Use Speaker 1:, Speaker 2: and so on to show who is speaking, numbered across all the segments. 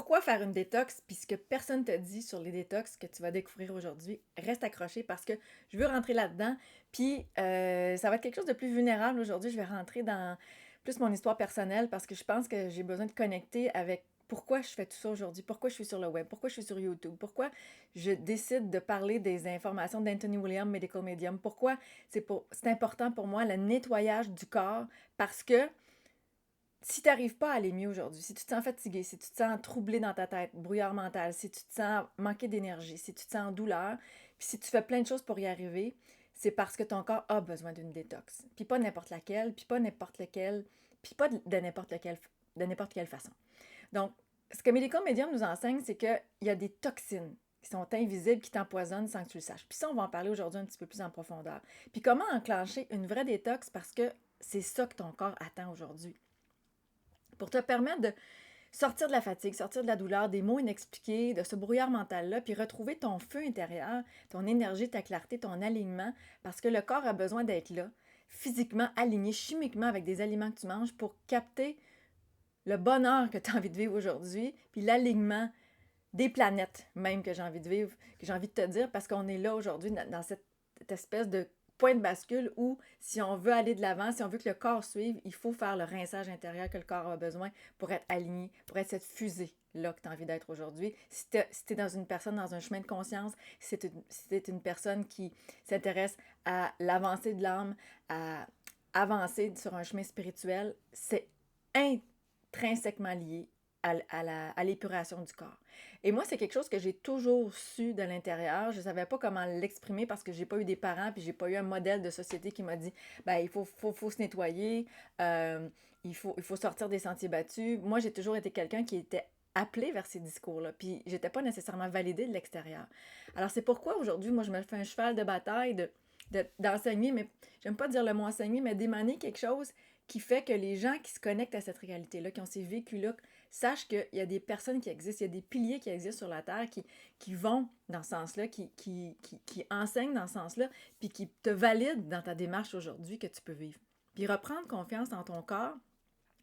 Speaker 1: pourquoi faire une détox, puis ce que personne te dit sur les détox que tu vas découvrir aujourd'hui, reste accroché parce que je veux rentrer là-dedans, puis ça va être quelque chose de plus vulnérable aujourd'hui. Je vais rentrer dans plus mon histoire personnelle parce que je pense que j'ai besoin de connecter avec pourquoi je fais tout ça aujourd'hui, pourquoi je suis sur le web, pourquoi je suis sur YouTube, pourquoi je décide de parler des informations d'Anthony Williams, Medical Medium, pourquoi c'est important pour moi le nettoyage du corps parce que si tu n'arrives pas à aller mieux aujourd'hui, si tu te sens fatigué, si tu te sens troublé dans ta tête, brouillard mental, si tu te sens manqué d'énergie, si tu te sens en douleur, puis si tu fais plein de choses pour y arriver, c'est parce que ton corps a besoin d'une détox. Puis pas n'importe laquelle, puis pas n'importe lequel, puis pas de n'importe quelle façon. Donc, ce que Medical Medium nous enseigne, c'est qu'il y a des toxines qui sont invisibles, qui t'empoisonnent sans que tu le saches. Puis ça, on va en parler aujourd'hui un petit peu plus en profondeur. Puis comment enclencher une vraie détox parce que c'est ça que ton corps attend aujourd'hui. Pour te permettre de sortir de la fatigue, sortir de la douleur, des mots inexpliqués, de ce brouillard mental-là, puis retrouver ton feu intérieur, ton énergie, ta clarté, ton alignement, parce que le corps a besoin d'être là, physiquement aligné, chimiquement avec des aliments que tu manges pour capter le bonheur que tu as envie de vivre aujourd'hui, puis l'alignement des planètes même que j'ai envie de vivre, que j'ai envie de te dire, parce qu'on est là aujourd'hui dans cette espèce de point de bascule où si on veut aller de l'avant, si on veut que le corps suive, il faut faire le rinçage intérieur que le corps a besoin pour être aligné, pour être cette fusée-là que tu as envie d'être aujourd'hui. Si tu es dans une personne dans un chemin de conscience, si tu es une personne qui s'intéresse à l'avancée de l'âme, à avancer sur un chemin spirituel, c'est intrinsèquement lié à l'épuration du corps. Et moi, c'est quelque chose que j'ai toujours su de l'intérieur. Je ne savais pas comment l'exprimer parce que j'ai pas eu des parents puis j'ai pas eu un modèle de société qui m'a dit ben il faut se nettoyer, il faut sortir des sentiers battus. Moi, j'ai toujours été quelqu'un qui était appelé vers ces discours-là, puis j'étais pas nécessairement validée de l'extérieur. Alors c'est pourquoi aujourd'hui, moi, je me fais un cheval de bataille d'enseigner, mais j'aime pas dire le mot enseigner, mais d'émaner quelque chose qui fait que les gens qui se connectent à cette réalité-là, qui ont ces vécus-là, sachent qu'il y a des personnes qui existent, il y a des piliers qui existent sur la Terre qui vont dans ce sens-là, qui enseignent dans ce sens-là, puis qui te valident dans ta démarche aujourd'hui que tu peux vivre. Puis reprendre confiance dans ton corps,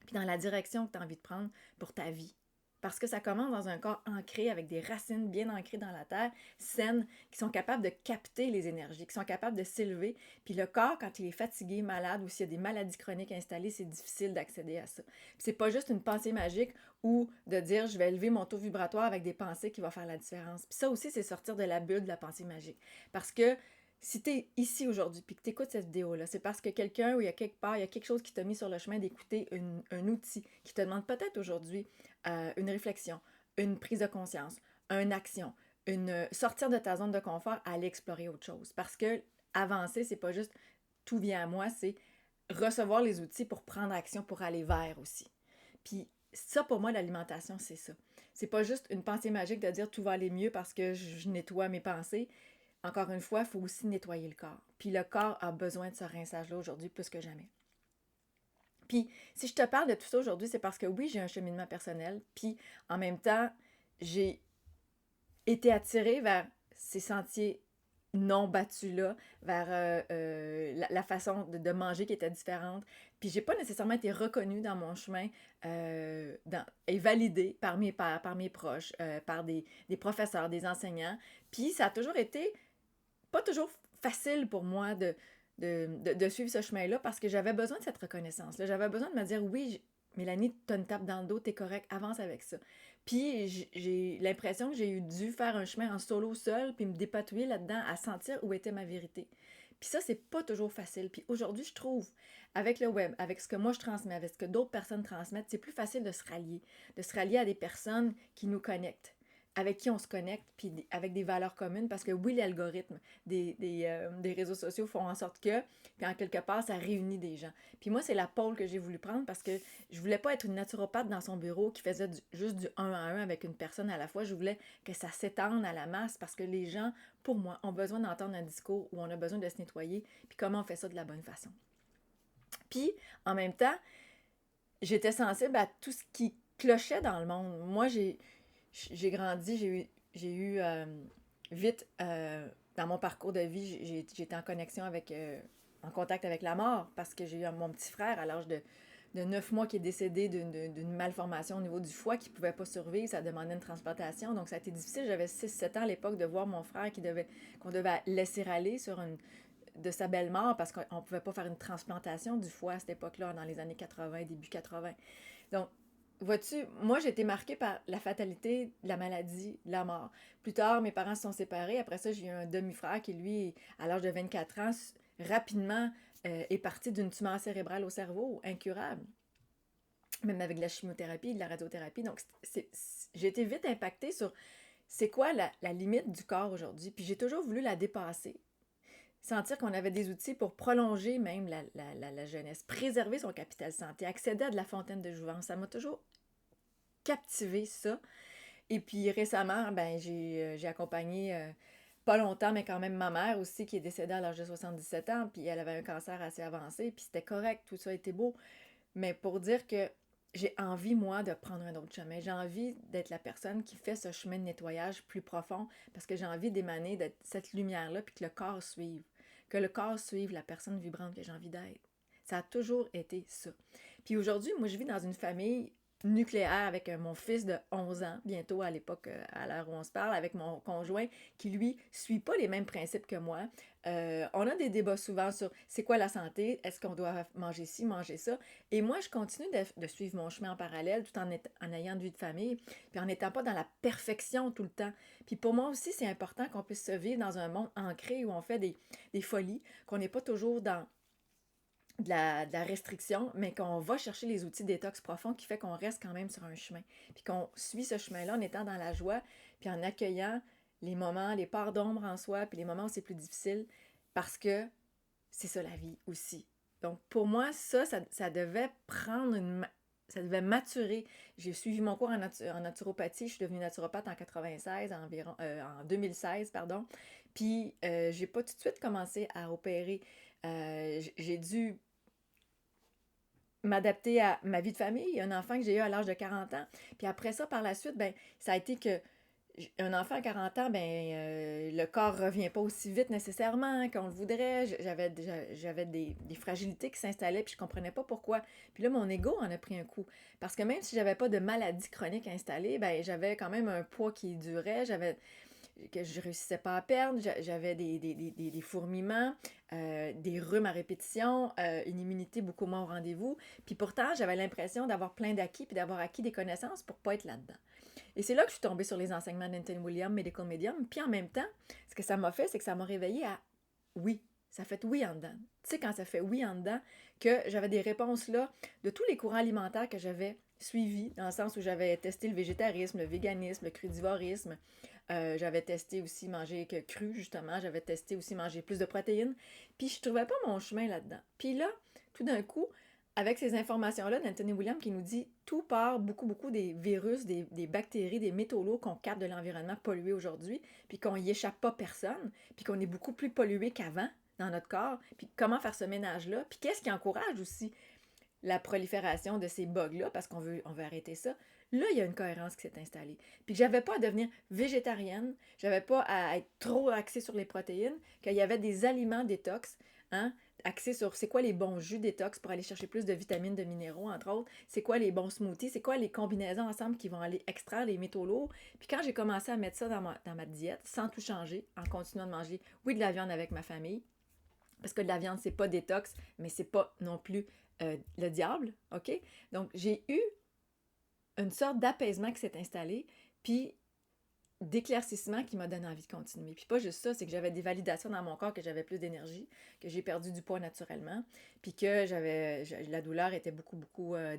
Speaker 1: puis dans la direction que tu as envie de prendre pour ta vie. Parce que ça commence dans un corps ancré, avec des racines bien ancrées dans la terre, saines, qui sont capables de capter les énergies, qui sont capables de s'élever. Puis le corps, quand il est fatigué, malade, ou s'il y a des maladies chroniques installées, c'est difficile d'accéder à ça. Puis c'est pas juste une pensée magique ou de dire je vais élever mon taux vibratoire avec des pensées qui vont faire la différence. Puis ça aussi, c'est sortir de la bulle de la pensée magique. Parce que si tu es ici aujourd'hui et que tu écoutes cette vidéo-là, c'est parce que quelqu'un ou il y a quelque part, il y a quelque chose qui t'a mis sur le chemin d'écouter un outil qui te demande peut-être aujourd'hui une réflexion, une prise de conscience, une action, sortir de ta zone de confort, aller explorer autre chose. Parce que avancer, c'est pas juste tout vient à moi, c'est recevoir les outils pour prendre action, pour aller vers aussi. Puis ça, pour moi, l'alimentation, c'est ça. C'est pas juste une pensée magique de dire tout va aller mieux parce que je nettoie mes pensées. Encore une fois, il faut aussi nettoyer le corps. Puis le corps a besoin de ce rinçage-là aujourd'hui plus que jamais. Puis si je te parle de tout ça aujourd'hui, c'est parce que oui, j'ai un cheminement personnel, puis en même temps, j'ai été attirée vers ces sentiers non battus-là, vers la façon de manger qui était différente. Puis j'ai pas nécessairement été reconnue dans mon chemin et validée par mes pairs, par mes proches, par des professeurs, des enseignants. Puis ça a toujours été pas toujours facile pour moi de suivre ce chemin-là parce que j'avais besoin de cette reconnaissance-là. J'avais besoin de me dire oui, Mélanie, t'as une tape dans le dos, t'es correct, avance avec ça. Puis j'ai l'impression que j'ai dû faire un chemin en solo seul, puis me dépatouiller là-dedans à sentir où était ma vérité. Puis ça, c'est pas toujours facile. Puis aujourd'hui, je trouve, avec le web, avec ce que moi je transmets, avec ce que d'autres personnes transmettent, c'est plus facile de se rallier à des personnes qui nous connectent, avec qui on se connecte, puis avec des valeurs communes, parce que oui, l'algorithme des réseaux sociaux font en sorte que, puis en quelque part, ça réunit des gens. Puis moi, c'est la pôle que j'ai voulu prendre parce que je voulais pas être une naturopathe dans son bureau qui faisait juste du un à un avec une personne à la fois. Je voulais que ça s'étende à la masse parce que les gens, pour moi, ont besoin d'entendre un discours où on a besoin de se nettoyer, puis comment on fait ça de la bonne façon. Puis, en même temps, j'étais sensible à tout ce qui clochait dans le monde. Moi, j'ai grandi, j'ai eu vite, dans mon parcours de vie, j'ai été en connexion avec, en contact avec la mort parce que j'ai eu mon petit frère à l'âge de de 9 mois qui est décédé d'une malformation au niveau du foie, qui ne pouvait pas survivre, ça demandait une transplantation. Donc ça a été difficile. J'avais 6-7 ans à l'époque de voir mon frère qu'on devait laisser aller de sa belle mort parce qu'on ne pouvait pas faire une transplantation du foie à cette époque-là, dans les années 80, début 80. Donc, vois-tu, moi j'ai été marquée par la fatalité, la maladie, la mort. Plus tard, mes parents se sont séparés. Après ça, j'ai eu un demi-frère qui, lui, à l'âge de 24 ans, rapidement est parti d'une tumeur cérébrale au cerveau, incurable, même avec de la chimiothérapie, de la radiothérapie. Donc, j'ai été vite impactée sur c'est quoi la limite du corps aujourd'hui. Puis j'ai toujours voulu la dépasser. Sentir qu'on avait des outils pour prolonger même la jeunesse, préserver son capital santé, accéder à de la fontaine de jouvence. Ça m'a toujours captivé ça. Et puis récemment, ben j'ai accompagné, pas longtemps, mais quand même ma mère aussi, qui est décédée à l'âge de 77 ans, puis elle avait un cancer assez avancé, puis c'était correct, tout ça était beau. Mais pour dire que j'ai envie, moi, de prendre un autre chemin. J'ai envie d'être la personne qui fait ce chemin de nettoyage plus profond, parce que j'ai envie d'émaner de cette lumière-là, puis que le corps suive. Que le corps suive la personne vibrante que j'ai envie d'être. Ça a toujours été ça. Puis aujourd'hui, moi, je vis dans une famille nucléaire avec mon fils de 11 ans, bientôt à l'époque, à l'heure où on se parle, avec mon conjoint qui, lui, suit pas les mêmes principes que moi. On a des débats souvent sur c'est quoi la santé, est-ce qu'on doit manger ci, manger ça. Et moi, je continue de suivre mon chemin en parallèle tout en ayant une vie de famille, puis en n'étant pas dans la perfection tout le temps. Puis pour moi aussi, c'est important qu'on puisse se vivre dans un monde ancré où on fait des folies, qu'on n'est pas toujours dans de la restriction, mais qu'on va chercher les outils détox profonds qui fait qu'on reste quand même sur un chemin. Puis qu'on suit ce chemin-là en étant dans la joie, puis en accueillant les moments, les parts d'ombre en soi, puis les moments où c'est plus difficile, parce que c'est ça la vie aussi. Donc pour moi, ça devait ça devait maturer. J'ai suivi mon cours en naturopathie. Je suis devenue naturopathe en 96, en 2016, pardon. Puis, j'ai pas tout de suite commencé à opérer. J'ai dû m'adapter à ma vie de famille, un enfant que j'ai eu à l'âge de 40 ans. Puis après ça, par la suite, ben, ça a été que un enfant à 40 ans, ben, le corps revient pas aussi vite nécessairement qu'on le voudrait. J'avais des fragilités qui s'installaient, puis je comprenais pas pourquoi. Puis là, mon ego en a pris un coup. Parce que même si j'avais pas de maladie chronique installée, ben, j'avais quand même un poids qui durait, que je réussissais pas à perdre, j'avais des fourmillements, des rhumes à répétition, une immunité beaucoup moins au rendez-vous. Puis pourtant, j'avais l'impression d'avoir plein d'acquis, puis d'avoir acquis des connaissances pour pas être là-dedans. Et c'est là que je suis tombée sur les enseignements d'Anthony William, Medical Medium. Puis en même temps, ce que ça m'a fait, c'est que ça m'a réveillée à oui. Ça fait oui en dedans. Tu sais, quand ça fait oui en dedans, que j'avais des réponses là de tous les courants alimentaires que j'avais suivis, dans le sens où j'avais testé le végétarisme, le véganisme, le crudivorisme. J'avais testé aussi manger cru, justement. J'avais testé aussi manger plus de protéines. Puis je trouvais pas mon chemin là-dedans. Puis là, tout d'un coup, avec ces informations-là d'Anthony William qui nous dit tout part beaucoup des virus, des bactéries, des métaux lourds qu'on capte de l'environnement pollué aujourd'hui, puis qu'on y échappe pas personne, puis qu'on est beaucoup plus pollué qu'avant dans notre corps, puis comment faire ce ménage-là, puis qu'est-ce qui encourage aussi la prolifération de ces bugs-là, parce on veut arrêter ça. Là, il y a une cohérence qui s'est installée. Puis que j'avais pas à devenir végétarienne, j'avais pas à être trop axée sur les protéines, qu'il y avait des aliments détox, hein, axés sur c'est quoi les bons jus détox pour aller chercher plus de vitamines, de minéraux, entre autres, c'est quoi les bons smoothies, c'est quoi les combinaisons ensemble qui vont aller extraire les métaux lourds. Puis quand j'ai commencé à mettre ça dans ma diète, sans tout changer, en continuant de manger, oui, de la viande avec ma famille, parce que de la viande, c'est pas détox, mais c'est pas non plus le diable, OK? Donc, j'ai eu une sorte d'apaisement qui s'est installé, puis d'éclaircissement qui m'a donné envie de continuer. Puis pas juste ça, c'est que j'avais des validations dans mon corps que j'avais plus d'énergie, que j'ai perdu du poids naturellement, puis que la douleur était beaucoup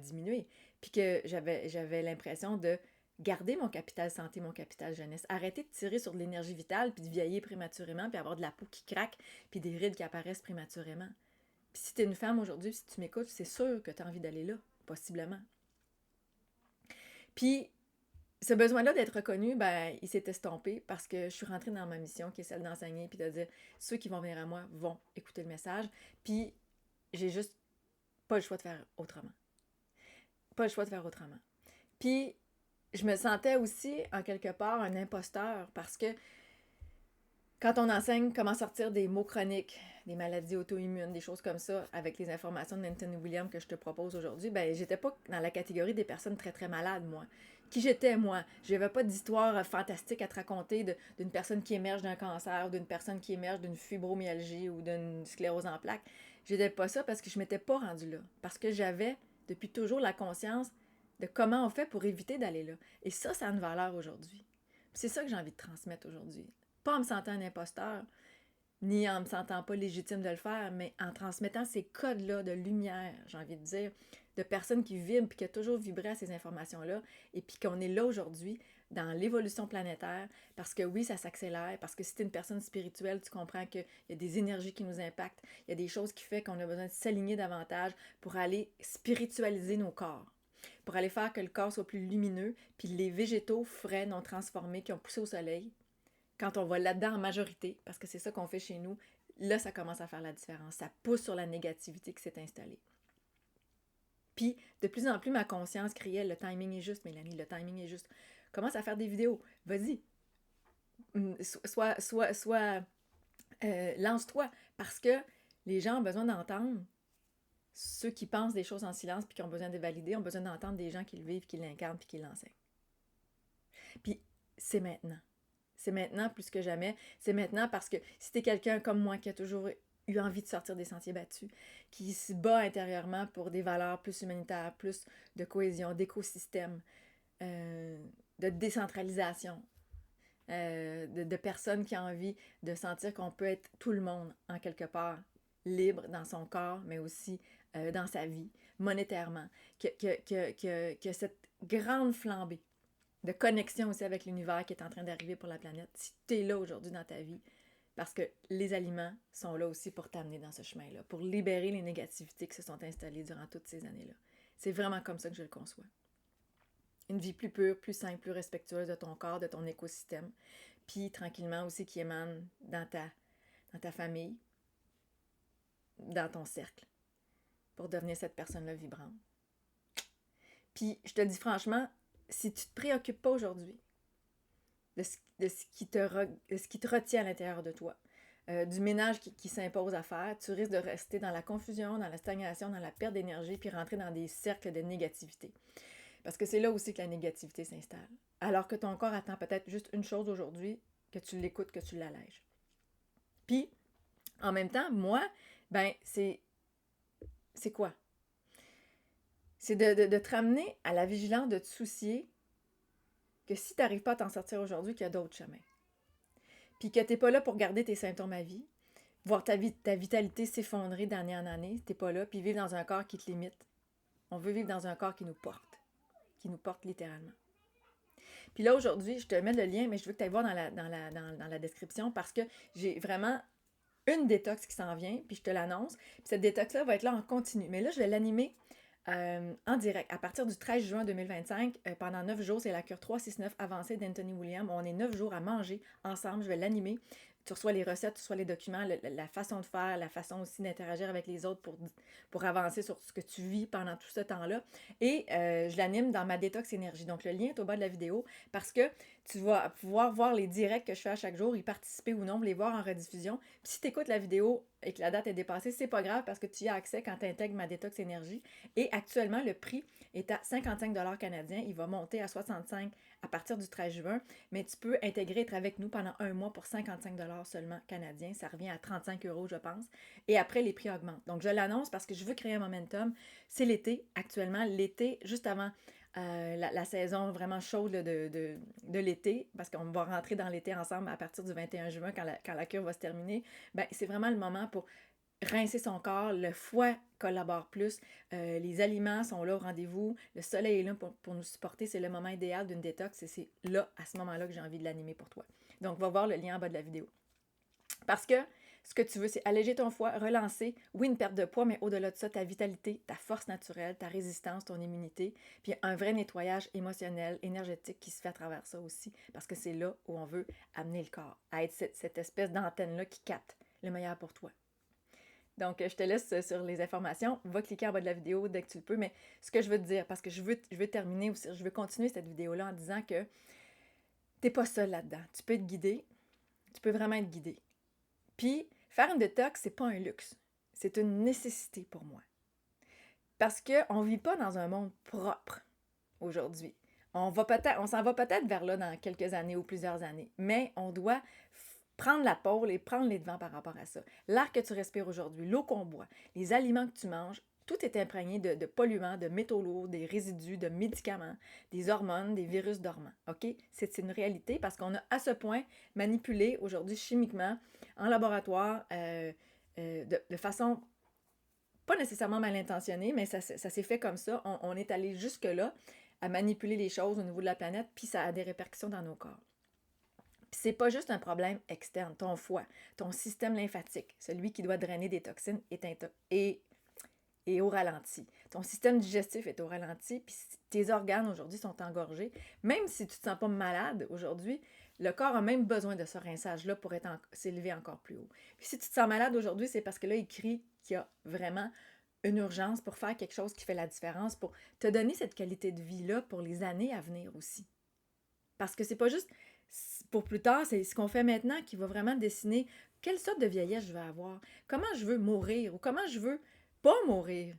Speaker 1: diminuée, puis que j'avais l'impression de garder mon capital santé, mon capital jeunesse, arrêter de tirer sur de l'énergie vitale, puis de vieillir prématurément, puis avoir de la peau qui craque, puis des rides qui apparaissent prématurément. Puis si tu es une femme aujourd'hui, si tu m'écoutes, c'est sûr que tu as envie d'aller là, possiblement. Puis ce besoin-là d'être reconnue, ben, il s'est estompé parce que je suis rentrée dans ma mission qui est celle d'enseigner puis de dire ceux qui vont venir à moi vont écouter le message. Puis j'ai juste pas le choix de faire autrement. Pas le choix de faire autrement. Puis je me sentais aussi, en quelque part, un imposteur parce que Quand on enseigne comment sortir des maux chroniques, des maladies auto-immunes, des choses comme ça, avec les informations d'Anthony Williams que je te propose aujourd'hui, ben j'étais pas dans la catégorie des personnes très très malades, moi. Qui j'étais, moi? Je n'avais pas d'histoire fantastique à te raconter d'une personne qui émerge d'un cancer, ou d'une personne qui émerge d'une fibromyalgie ou d'une sclérose en plaques. J'étais pas ça parce que je m'étais pas rendue là. Parce que j'avais depuis toujours la conscience de comment on fait pour éviter d'aller là. Et ça a une valeur aujourd'hui. C'est ça que j'ai envie de transmettre aujourd'hui. Pas en me sentant un imposteur, ni en me sentant pas légitime de le faire, mais en transmettant ces codes-là de lumière, j'ai envie de dire, de personnes qui vibrent puis qui ont toujours vibré à ces informations-là, et puis qu'on est là aujourd'hui dans l'évolution planétaire, parce que oui, ça s'accélère, parce que si tu es une personne spirituelle, tu comprends qu'il y a des énergies qui nous impactent, il y a des choses qui font qu'on a besoin de s'aligner davantage pour aller spiritualiser nos corps, pour aller faire que le corps soit plus lumineux, puis les végétaux frais non transformés qui ont poussé au soleil, quand on va là-dedans en majorité, parce que c'est ça qu'on fait chez nous, là, ça commence à faire la différence. Ça pousse sur la négativité qui s'est installée. Puis, de plus en plus, ma conscience criait, le timing est juste, Mélanie, le timing est juste. Commence à faire des vidéos. Vas-y. Lance-toi. Parce que les gens ont besoin d'entendre. Ceux qui pensent des choses en silence puis qui ont besoin de valider ont besoin d'entendre des gens qui le vivent, qui l'incarnent puis qui l'enseignent. Puis, c'est maintenant. C'est maintenant plus que jamais. C'est maintenant parce que si t'es quelqu'un comme moi qui a toujours eu envie de sortir des sentiers battus, qui se bat intérieurement pour des valeurs plus humanitaires, plus de cohésion, d'écosystème, de décentralisation, de personnes qui ont envie de sentir qu'on peut être tout le monde en quelque part, libre dans son corps, mais aussi dans sa vie, monétairement, que cette grande flambée de connexion aussi avec l'univers qui est en train d'arriver pour la planète, si tu es là aujourd'hui dans ta vie, parce que les aliments sont là aussi pour t'amener dans ce chemin-là, pour libérer les négativités qui se sont installées durant toutes ces années-là. C'est vraiment comme ça que je le conçois. Une vie plus pure, plus simple, plus respectueuse de ton corps, de ton écosystème, puis tranquillement aussi qui émane dans ta famille, dans ton cercle, pour devenir cette personne-là vibrante. Puis, je te dis franchement, si tu ne te préoccupes pas aujourd'hui de ce qui te retient à l'intérieur de toi, du ménage qui s'impose à faire, tu risques de rester dans la confusion, dans la stagnation, dans la perte d'énergie, puis rentrer dans des cercles de négativité. Parce que c'est là aussi que la négativité s'installe. Alors que ton corps attend peut-être juste une chose aujourd'hui, que tu l'écoutes, que tu l'allèges. Puis, en même temps, moi, ben, c'est quoi? C'est de te ramener à la vigilance, de te soucier que si tu n'arrives pas à t'en sortir aujourd'hui, qu'il y a d'autres chemins. Puis que tu n'es pas là pour garder tes symptômes à vie, voir ta vitalité s'effondrer d'année en année, tu n'es pas là, puis vivre dans un corps qui te limite. On veut vivre dans un corps qui nous porte littéralement. Puis là, aujourd'hui, je te mets le lien, mais je veux que tu ailles voir dans la description parce que j'ai vraiment une détox qui s'en vient, puis je te l'annonce. Puis cette détox-là va être là en continu. Mais là, je vais l'animer en direct. À partir du 13 juin 2025, pendant 9 jours, c'est la cure 369 avancée d'Anthony Williams. On est 9 jours à manger ensemble. Je vais l'animer. Tu reçois les recettes, tu reçois les documents, la façon de faire, la façon aussi d'interagir avec les autres pour avancer sur ce que tu vis pendant tout ce temps-là. Et je l'anime dans ma détox énergie. Donc, le lien est au bas de la vidéo parce que tu vas pouvoir voir les directs que je fais à chaque jour, y participer ou non, les voir en rediffusion. Puis si tu écoutes la vidéo et que la date est dépassée, c'est pas grave parce que tu y as accès quand tu intègres ma détox énergie. Et actuellement, le prix est à 55 canadiens. Il va monter à 65 à partir du 13 juin. Mais tu peux intégrer, être avec nous pendant un mois pour 55 seulement canadiens. Ça revient à 35 €, je pense. Et après, les prix augmentent. Donc, je l'annonce parce que je veux créer un momentum. C'est l'été, actuellement. L'été, juste avant la saison vraiment chaude de l'été, parce qu'on va rentrer dans l'été ensemble à partir du 21 juin quand la cure va se terminer, ben, c'est vraiment le moment pour rincer son corps, le foie collabore plus, les aliments sont là au rendez-vous, le soleil est là pour nous supporter, c'est le moment idéal d'une détox et c'est là, à ce moment-là, que j'ai envie de l'animer pour toi. Donc, va voir le lien en bas de la vidéo. Parce que ce que tu veux, c'est alléger ton foie, relancer, oui, une perte de poids, mais au-delà de ça, ta vitalité, ta force naturelle, ta résistance, ton immunité, puis un vrai nettoyage émotionnel, énergétique qui se fait à travers ça aussi, parce que c'est là où on veut amener le corps, à être cette espèce d'antenne-là qui capte le meilleur pour toi. Donc, je te laisse sur les informations. Va cliquer en bas de la vidéo dès que tu le peux. Mais ce que je veux te dire, parce que je veux terminer aussi, je veux continuer cette vidéo-là en disant que t'es pas seul là-dedans. Tu peux être guidé, tu peux vraiment être guidé. Puis, faire une détox, c'est pas un luxe. C'est une nécessité pour moi. Parce qu'on ne vit pas dans un monde propre aujourd'hui. On s'en va peut-être vers là dans quelques années ou plusieurs années, mais on doit prendre la pôle et prendre les devants par rapport à ça. L'air que tu respires aujourd'hui, l'eau qu'on boit, les aliments que tu manges, tout est imprégné de polluants, de métaux lourds, des résidus, de médicaments, des hormones, des virus dormants. OK? C'est une réalité parce qu'on a à ce point manipulé aujourd'hui chimiquement en laboratoire de façon pas nécessairement mal intentionnée, mais ça s'est fait comme ça. On est allé jusque-là à manipuler les choses au niveau de la planète, puis ça a des répercussions dans nos corps. Puis c'est pas juste un problème externe. Ton foie, ton système lymphatique, celui qui doit drainer des toxines, est au ralenti. Ton système digestif est au ralenti, puis tes organes aujourd'hui sont engorgés. Même si tu ne te sens pas malade aujourd'hui, le corps a même besoin de ce rinçage-là pour s'élever encore plus haut. Puis si tu te sens malade aujourd'hui, c'est parce que là, il crie qu'il y a vraiment une urgence pour faire quelque chose qui fait la différence, pour te donner cette qualité de vie-là pour les années à venir aussi. Parce que c'est pas juste pour plus tard, c'est ce qu'on fait maintenant qui va vraiment dessiner quelle sorte de vieillesse je veux avoir, comment je veux mourir ou comment je veux pas mourir.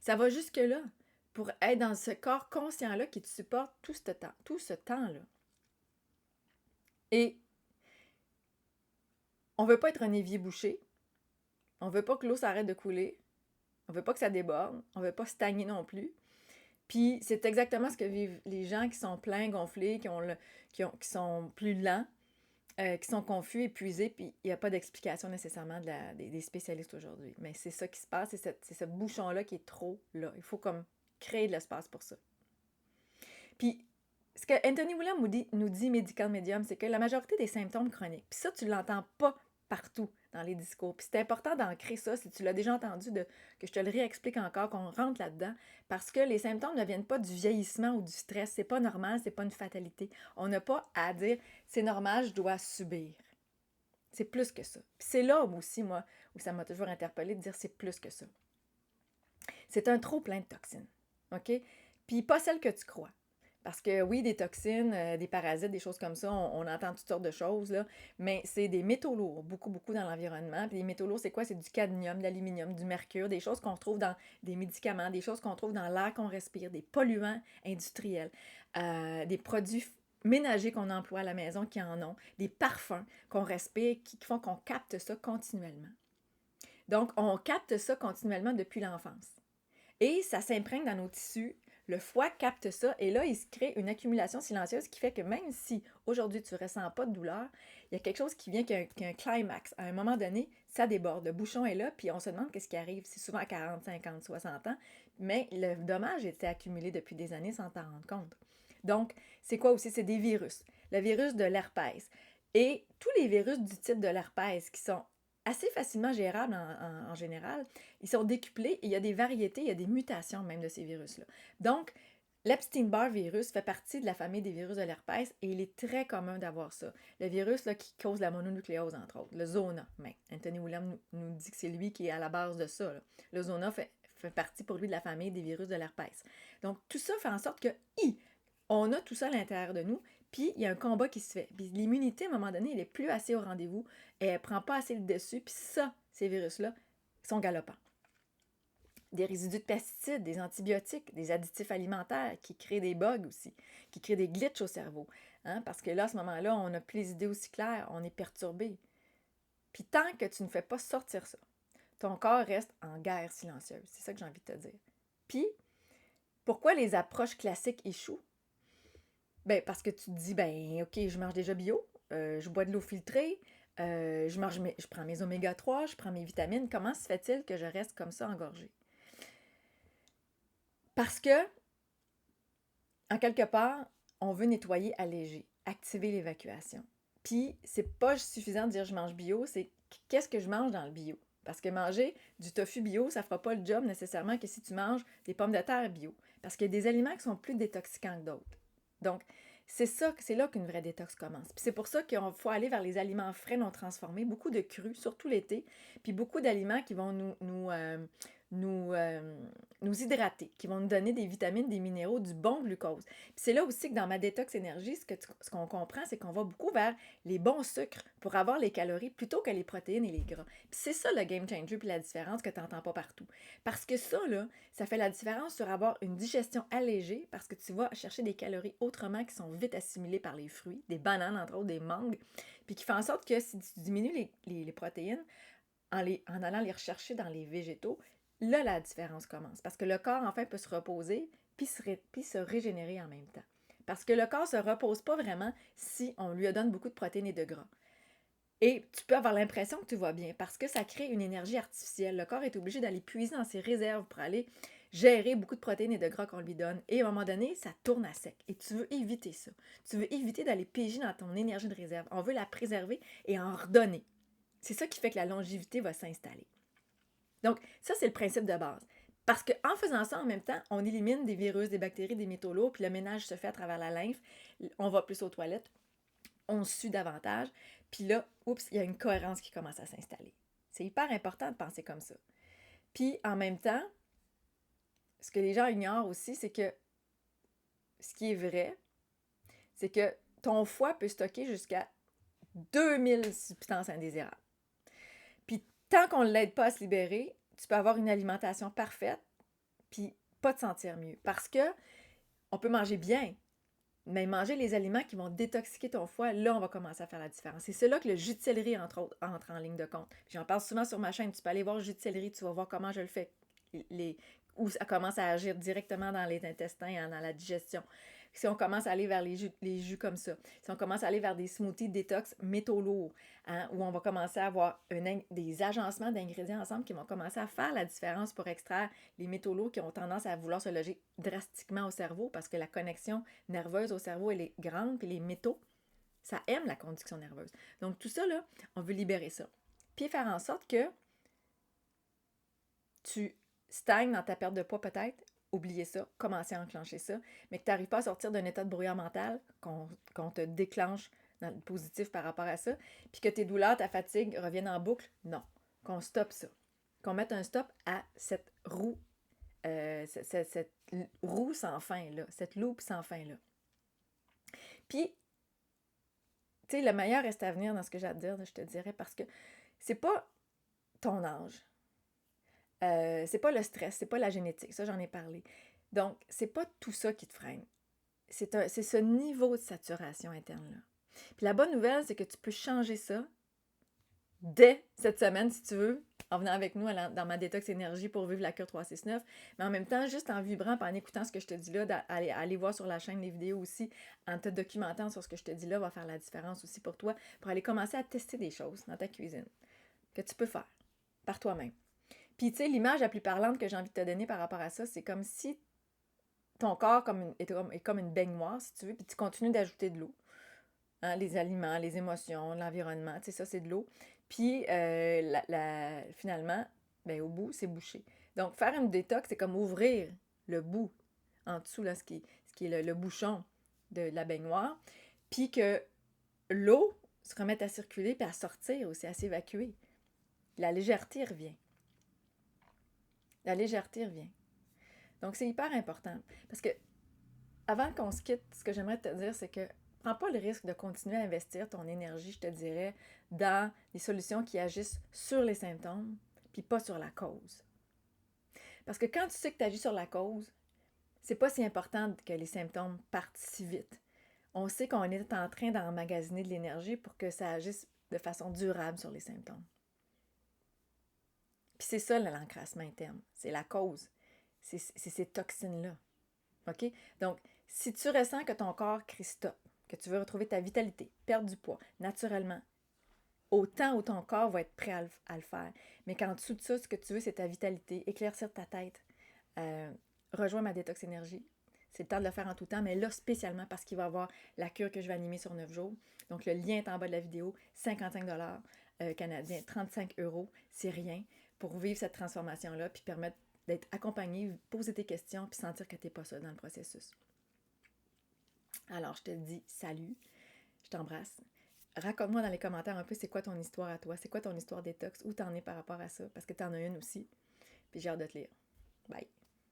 Speaker 1: Ça va jusque-là pour être dans ce corps conscient-là qui te supporte tout ce temps-là. Et on veut pas être un évier bouché, on veut pas que l'eau s'arrête de couler, on veut pas que ça déborde, on veut pas stagner non plus. Puis c'est exactement ce que vivent les gens qui sont pleins, gonflés, qui sont plus lents, qui sont confus, épuisés, puis il n'y a pas d'explication nécessairement des spécialistes aujourd'hui. Mais c'est ça qui se passe, c'est ce bouchon-là qui est trop là. Il faut comme créer de l'espace pour ça. Puis ce que Anthony William nous dit Medical Medium, c'est que la majorité des symptômes chroniques, puis ça, tu ne l'entends pas partout dans les discours. Puis c'est important d'ancrer ça, si tu l'as déjà entendu, que je te le réexplique encore, qu'on rentre là-dedans, parce que les symptômes ne viennent pas du vieillissement ou du stress. C'est pas normal, c'est pas une fatalité. On n'a pas à dire « c'est normal, je dois subir ». C'est plus que ça. Puis c'est là aussi, moi, où ça m'a toujours interpellée de dire « c'est plus que ça ». C'est un trop plein de toxines, OK? Puis pas celles que tu crois. Parce que oui, des toxines, des parasites, des choses comme ça, on entend toutes sortes de choses, là, mais c'est des métaux lourds, beaucoup, beaucoup dans l'environnement. Puis les métaux lourds, c'est quoi? C'est du cadmium, de l'aluminium, du mercure, des choses qu'on trouve dans des médicaments, des choses qu'on trouve dans l'air qu'on respire, des polluants industriels, des produits ménagers qu'on emploie à la maison qui en ont, des parfums qu'on respire qui font qu'on capte ça continuellement. Donc, on capte ça continuellement depuis l'enfance. Et ça s'imprègne dans nos tissus. Le foie capte ça et là, il se crée une accumulation silencieuse qui fait que même si aujourd'hui tu ne ressens pas de douleur, il y a quelque chose qui vient qu'un climax. À un moment donné, ça déborde. Le bouchon est là, puis on se demande qu'est-ce qui arrive. C'est souvent à 40, 50, 60 ans, mais le dommage était accumulé depuis des années sans t'en rendre compte. Donc, c'est quoi aussi? C'est des virus. Le virus de l'herpès. Et tous les virus du type de l'herpès qui sont assez facilement gérables en général, ils sont décuplés et il y a des variétés, il y a des mutations même de ces virus-là. Donc, l'Epstein-Barr virus fait partie de la famille des virus de l'herpès et il est très commun d'avoir ça. Le virus là, qui cause la mononucléose, entre autres, le Zona. Mais Anthony William nous dit que c'est lui qui est à la base de ça. Là. Le Zona fait partie pour lui de la famille des virus de l'herpès. Donc, tout ça fait en sorte que, on a tout ça à l'intérieur de nous, puis il y a un combat qui se fait. Puis l'immunité, à un moment donné, elle n'est plus assez au rendez-vous, elle ne prend pas assez le dessus, puis ça, ces virus-là, sont galopants. Des résidus de pesticides, des antibiotiques, des additifs alimentaires qui créent des bugs aussi, qui créent des glitches au cerveau. Hein? Parce que là, à ce moment-là, on n'a plus les idées aussi claires, on est perturbé. Puis tant que tu ne fais pas sortir ça, ton corps reste en guerre silencieuse. C'est ça que j'ai envie de te dire. Puis, pourquoi les approches classiques échouent? Ben, parce que tu te dis, ben, OK, je mange déjà bio, je bois de l'eau filtrée, je prends mes oméga 3, je prends mes vitamines. Comment se fait-il que je reste comme ça engorgée? Parce que, en quelque part, on veut nettoyer, alléger, activer l'évacuation. Puis, c'est pas suffisant de dire je mange bio, c'est qu'est-ce que je mange dans le bio? Parce que manger du tofu bio, ça fera pas le job nécessairement que si tu manges des pommes de terre bio. Parce qu'il y a des aliments qui sont plus détoxicants que d'autres. Donc, c'est là qu'une vraie détox commence. Puis c'est pour ça qu'il faut aller vers les aliments frais non transformés, beaucoup de crus, surtout l'été, puis beaucoup d'aliments qui vont nous hydrater, qui vont nous donner des vitamines, des minéraux, du bon glucose. Puis c'est là aussi que dans ma détox énergie, ce qu'on comprend, c'est qu'on va beaucoup vers les bons sucres pour avoir les calories plutôt que les protéines et les gras. Puis c'est ça le game changer puis la différence que tu n'entends pas partout. Parce que ça, là, ça fait la différence sur avoir une digestion allégée parce que tu vas chercher des calories autrement qui sont vite assimilées par les fruits, des bananes, entre autres, des mangues, puis qui fait en sorte que si tu diminues les protéines en allant les rechercher dans les végétaux, là, la différence commence. Parce que le corps, enfin, peut se reposer puis se régénérer en même temps. Parce que le corps ne se repose pas vraiment si on lui donne beaucoup de protéines et de gras. Et tu peux avoir l'impression que tu vas bien parce que ça crée une énergie artificielle. Le corps est obligé d'aller puiser dans ses réserves pour aller gérer beaucoup de protéines et de gras qu'on lui donne. Et à un moment donné, ça tourne à sec. Et tu veux éviter ça. Tu veux éviter d'aller piéger dans ton énergie de réserve. On veut la préserver et en redonner. C'est ça qui fait que la longévité va s'installer. Donc, ça, c'est le principe de base. Parce qu'en faisant ça, en même temps, on élimine des virus, des bactéries, des métaux lourds, puis le ménage se fait à travers la lymphe. On va plus aux toilettes, on sue davantage, puis là, oups, il y a une cohérence qui commence à s'installer. C'est hyper important de penser comme ça. Puis, en même temps, ce que les gens ignorent aussi, c'est que ce qui est vrai, c'est que ton foie peut stocker jusqu'à 2000 substances indésirables. Puis, tant qu'on ne l'aide pas à se libérer, tu peux avoir une alimentation parfaite, puis pas te sentir mieux. Parce que on peut manger bien, mais manger les aliments qui vont détoxiquer ton foie, là, on va commencer à faire la différence. C'est là que le jus de céleri, entre autres, entre en ligne de compte. Puis j'en parle souvent sur ma chaîne. Tu peux aller voir le jus de céleri, tu vas voir comment je le fais. Où ça commence à agir directement dans les intestins, dans la digestion. Si on commence à aller vers les jus comme ça, si on commence à aller vers des smoothies détox métaux lourds, où on va commencer à avoir des agencements d'ingrédients ensemble qui vont commencer à faire la différence pour extraire les métaux lourds qui ont tendance à vouloir se loger drastiquement au cerveau parce que la connexion nerveuse au cerveau, elle est grande, puis les métaux, ça aime la conduction nerveuse. Donc tout ça, là, on veut libérer ça. Puis faire en sorte que tu stagnes dans ta perte de poids peut-être, oubliez ça, commencez à enclencher ça, mais que tu n'arrives pas à sortir d'un état de brouillard mental, qu'on te déclenche dans le positif par rapport à ça, puis que tes douleurs, ta fatigue reviennent en boucle, non. Qu'on stoppe ça. Qu'on mette un stop à cette roue, cette roue sans fin, là, cette loupe sans fin, là. Puis, tu sais, le meilleur reste à venir dans ce que j'ai à te dire, je te dirais, parce que c'est pas ton âge. C'est pas le stress, c'est pas la génétique, ça j'en ai parlé. Donc, c'est pas tout ça qui te freine. C'est ce niveau de saturation interne-là. Puis la bonne nouvelle, c'est que tu peux changer ça dès cette semaine, si tu veux, en venant avec nous dans ma détox énergie pour vivre la cure 369, mais en même temps, juste en vibrant et en écoutant ce que je te dis là, aller voir sur la chaîne les vidéos aussi, en te documentant sur ce que je te dis là, va faire la différence aussi pour toi, pour aller commencer à tester des choses dans ta cuisine que tu peux faire par toi-même. Puis, tu sais, l'image la plus parlante que j'ai envie de te donner par rapport à ça, c'est comme si ton corps est comme une baignoire, si tu veux, puis tu continues d'ajouter de l'eau. Hein, les aliments, les émotions, l'environnement, tu sais, ça, c'est de l'eau. Puis, finalement, ben, au bout, c'est bouché. Donc, faire une détox, c'est comme ouvrir le bout en dessous, là, ce qui est le bouchon de la baignoire, puis que l'eau se remette à circuler puis à sortir aussi, à s'évacuer. La légèreté revient. La légèreté revient. Donc, c'est hyper important. Parce que, avant qu'on se quitte, ce que j'aimerais te dire, c'est que prends pas le risque de continuer à investir ton énergie, je te dirais, dans des solutions qui agissent sur les symptômes, puis pas sur la cause. Parce que quand tu sais que tu agis sur la cause, c'est pas si important que les symptômes partent si vite. On sait qu'on est en train d'emmagasiner de l'énergie pour que ça agisse de façon durable sur les symptômes. Puis c'est ça l'encrassement interne, c'est la cause. C'est ces toxines-là. OK? Donc, si tu ressens que ton corps crie stop, que tu veux retrouver ta vitalité, perdre du poids, naturellement, autant où ton corps va être prêt à le faire. Mais qu'en dessous de ça, ce que tu veux, c'est ta vitalité, éclaircir ta tête. Rejoins ma détox énergie. C'est le temps de le faire en tout temps, mais là, spécialement parce qu'il va y avoir la cure que je vais animer sur 9 jours. Donc, le lien est en bas de la vidéo. 55 canadiens, 35 €, c'est rien pour vivre cette transformation-là puis permettre d'être accompagné, poser tes questions puis sentir que tu n'es pas seul dans le processus. Alors, je te dis salut, je t'embrasse. Raconte-moi dans les commentaires un peu c'est quoi ton histoire à toi, c'est quoi ton histoire détox, où t'en es par rapport à ça, parce que t'en as une aussi. puis j'ai hâte de te lire. Bye!